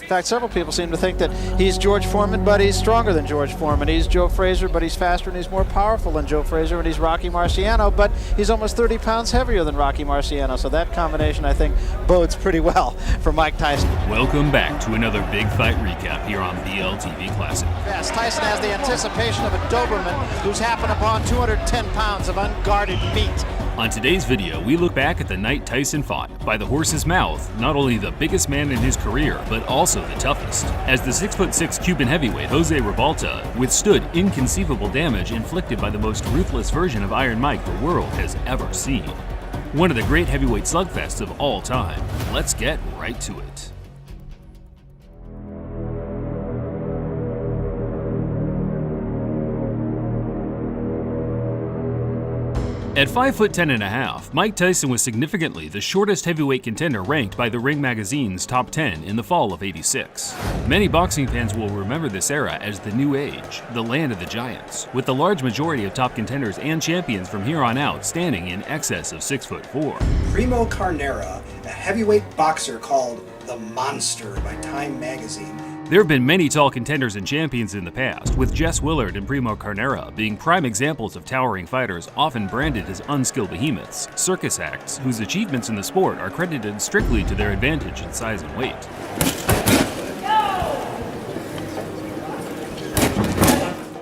In fact, several people seem to think that he's George Foreman, but he's stronger than George Foreman. He's Joe Frazier, but he's faster and he's more powerful than Joe Frazier, and he's Rocky Marciano, but he's almost 30 pounds heavier than Rocky Marciano. So that combination, I think, bodes pretty well for Mike Tyson. Welcome back to another big fight recap here on BLTV Classic. Yes, Tyson has the anticipation of a Doberman who's happened upon 210 pounds of unguarded meat. On today's video, we look back at the night Tyson fought. By the horse's mouth, not only the biggest man in his career, but also the toughest. As the 6'6" Cuban heavyweight Jose Rebalta withstood inconceivable damage inflicted by the most ruthless version of Iron Mike the world has ever seen. One of the great heavyweight slugfests of all time. Let's get right to it. At 5'10½", Mike Tyson was significantly the shortest heavyweight contender ranked by the Ring Magazine's top 10 in the fall of '86. Many boxing fans will remember this era as the New Age, the land of the giants, with the large majority of top contenders and champions from here on out standing in excess of 6'4". Primo Carnera, a heavyweight boxer called the Monster by Time magazine. There have been many tall contenders and champions in the past, with Jess Willard and Primo Carnera being prime examples of towering fighters often branded as unskilled behemoths, circus acts whose achievements in the sport are credited strictly to their advantage in size and weight.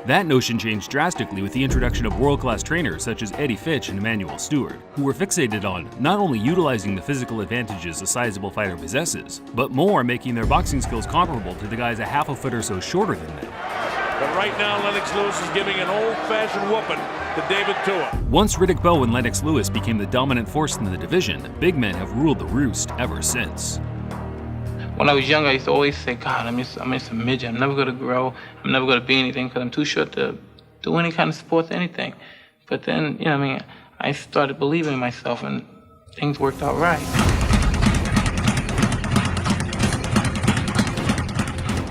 That notion changed drastically with the introduction of world-class trainers such as Eddie Fitch and Emmanuel Stewart, who were fixated on not only utilizing the physical advantages a sizable fighter possesses, but more making their boxing skills comparable to the guys a half a foot or so shorter than them. But right now, Lennox Lewis is giving an old-fashioned whooping to David Tua. Once Riddick Bowe and Lennox Lewis became the dominant force in the division, big men have ruled the roost ever since. When I was younger, I used to always say, God, I'm just a midget. I'm never going to grow. I'm never going to be anything because I'm too short to do any kind of sports, anything. But then, I started believing in myself and things worked out right.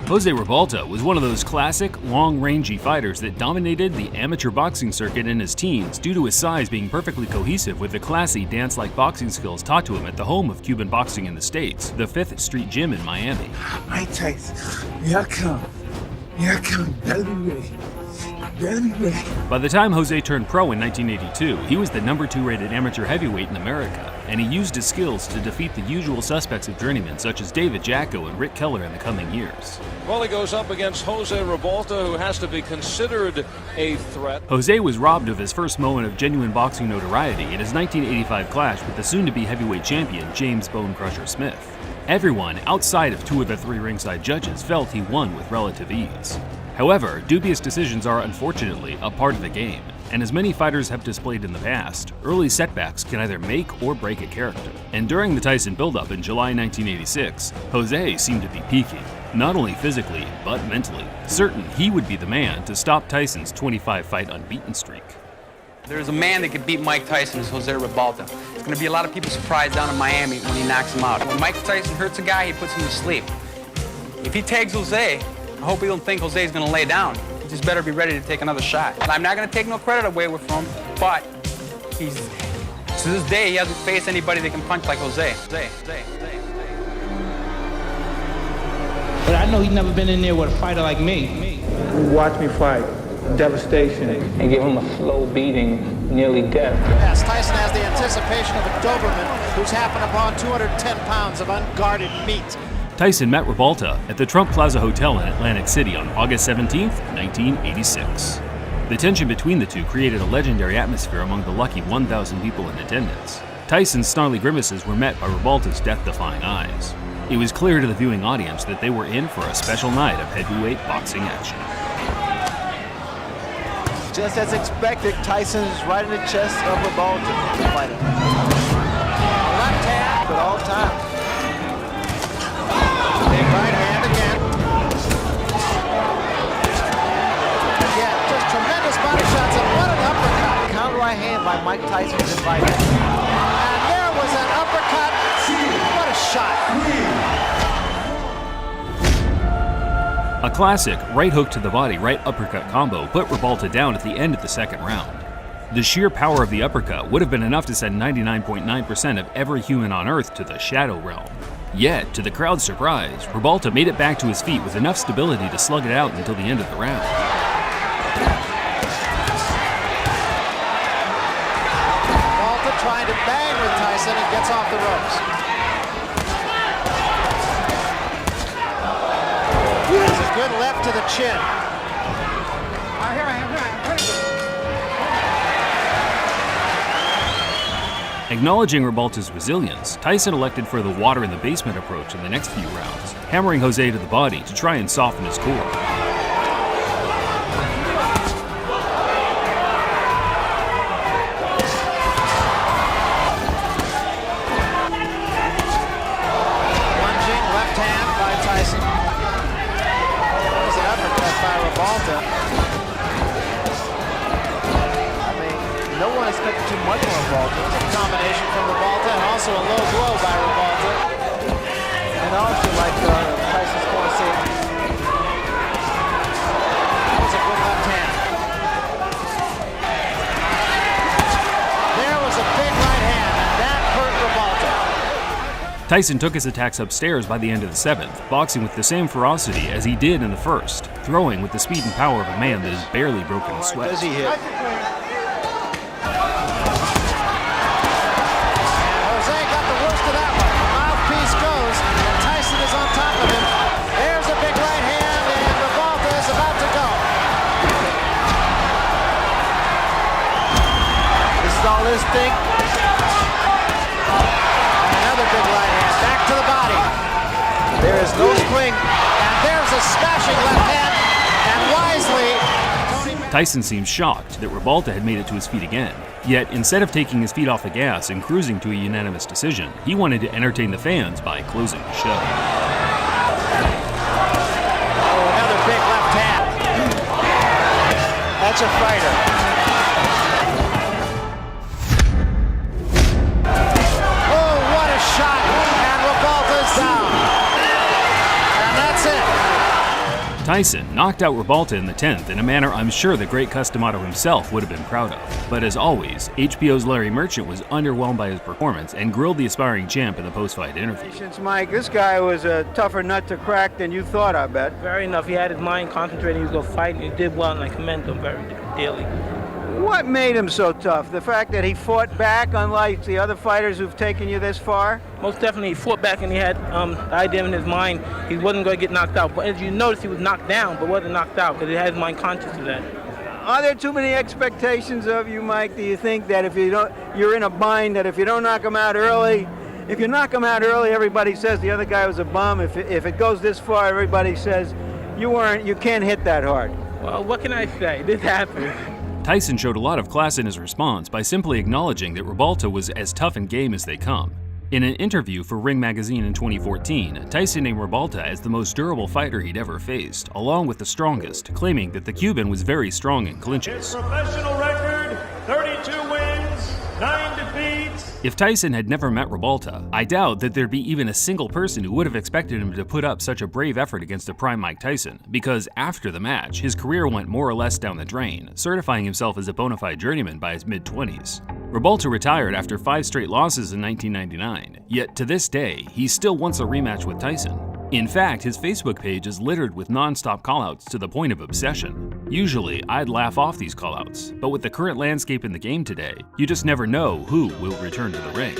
Jose Rebalta was one of those classic, long-rangey fighters that dominated the amateur boxing circuit in his teens due to his size being perfectly cohesive with the classy, dance-like boxing skills taught to him at the home of Cuban boxing in the States, the 5th Street Gym in Miami. Mike Tyson, here I come. Here I come. Better be ready. Better be ready. By the time Jose turned pro in 1982, he was the #2 rated amateur heavyweight in America, and he used his skills to defeat the usual suspects of journeymen such as David Jacko and Rick Keller in the coming years. Well, he goes up against Jose Rebalta, who has to be considered a threat. Jose was robbed of his first moment of genuine boxing notoriety in his 1985 clash with the soon-to-be heavyweight champion James Bone Crusher Smith. Everyone outside of 2 of the 3 ringside judges felt he won with relative ease. However, dubious decisions are unfortunately a part of the game, and as many fighters have displayed in the past, early setbacks can either make or break a character. And during the Tyson build-up in July 1986, Jose seemed to be peaking, not only physically, but mentally, certain he would be the man to stop Tyson's 25-fight unbeaten streak. There's a man that could beat Mike Tyson, is Jose Rebalta. There's going to be a lot of people surprised down in Miami when he knocks him out. When Mike Tyson hurts a guy, he puts him to sleep. If he tags Jose, I hope he don't think Jose's going to lay down. He just better be ready to take another shot. I'm not going to take no credit away from him, but to this day, he hasn't faced anybody that can punch like Jose. But I know he's never been in there with a fighter like me. Watch me fight. Devastation. And give him a slow beating, nearly death. Yes, Tyson has the anticipation of a Doberman who's happened upon 210 pounds of unguarded meat. Tyson met Rebalta at the Trump Plaza Hotel in Atlantic City on August 17, 1986. The tension between the two created a legendary atmosphere among the lucky 1,000 people in attendance. Tyson's snarly grimaces were met by Rebalta's death-defying eyes. It was clear to the viewing audience that they were in for a special night of heavyweight boxing action. Just as expected, Tyson is right in the chest of Rebalta. Left hand, but all time. Big right hand again. Again, just tremendous body shots, and what an uppercut. Counter right hand by Mike Tyson was invited. And there was an uppercut. What a shot. A classic right hook to the body, right uppercut combo put Rebalta down at the end of the second round. The sheer power of the uppercut would have been enough to send 99.9% of every human on Earth to the shadow realm. Yet, to the crowd's surprise, Rebalta made it back to his feet with enough stability to slug it out until the end of the round. Rebalta trying to bang with Tyson and gets off the ropes. There's a good left to the chin. Acknowledging Rebalta's resilience, Tyson elected for the water in the basement approach in the next few rounds, hammering Jose to the body to try and soften his core. Lunging left hand by Tyson. That was an uppercut by Rebalta. No one expected too much from Rebalta. Combination from Rebalta and also a low blow by Rebalta. And also, like Tyson's going to say, that was a good left hand. There was a big right hand, and that hurt Rebalta. Tyson took his attacks upstairs by the end of the 7th, boxing with the same ferocity as he did in the 1st, throwing with the speed and power of a man that has barely broken a sweat. Does he hit? all this thing. Another big right hand, back to the body. There is no swing. And there's a smashing left hand, and wisely, Tyson seems shocked that Rebalta had made it to his feet again. Yet, instead of taking his feet off the gas and cruising to a unanimous decision, he wanted to entertain the fans by closing the show. Oh, another big left hand. That's a fighter. Oh, what a shot! And Rebalta's down. And that's it. Tyson knocked out Rebalta in the 10th in a manner I'm sure the great Customato himself would have been proud of. But as always, HBO's Larry Merchant was underwhelmed by his performance and grilled the aspiring champ in the post-fight interview. Mike, this guy was a tougher nut to crack than you thought, I bet. Very enough. He had his mind concentrated. He was going to fight, and he did well, and I commend him very dearly. What made him so tough? The fact that he fought back, unlike the other fighters who've taken you this far? Most definitely, he fought back, and he had the idea in his mind he wasn't going to get knocked out. But as you notice, he was knocked down, but wasn't knocked out because he had his mind conscious of that. Are there too many expectations of you, Mike? Do you think that if you don't, you're in a bind, that if you don't knock him out early, if you knock him out early, everybody says the other guy was a bum. If it goes this far, everybody says you can't hit that hard. Well, what can I say? This happened. Tyson showed a lot of class in his response by simply acknowledging that Rebalta was as tough and game as they come. In an interview for Ring magazine in 2014, Tyson named Rebalta as the most durable fighter he'd ever faced, along with the strongest, claiming that the Cuban was very strong in clinches. His professional record, 32 wins, 9 defeats. If Tyson had never met Rebalta, I doubt that there'd be even a single person who would have expected him to put up such a brave effort against a prime Mike Tyson, because after the match, his career went more or less down the drain, certifying himself as a bona fide journeyman by his mid-20s. Rebalta retired after 5 straight losses in 1999, yet to this day, he still wants a rematch with Tyson. In fact, his Facebook page is littered with non-stop callouts to the point of obsession. Usually, I'd laugh off these callouts, but with the current landscape in the game today, you just never know who will return to the ring.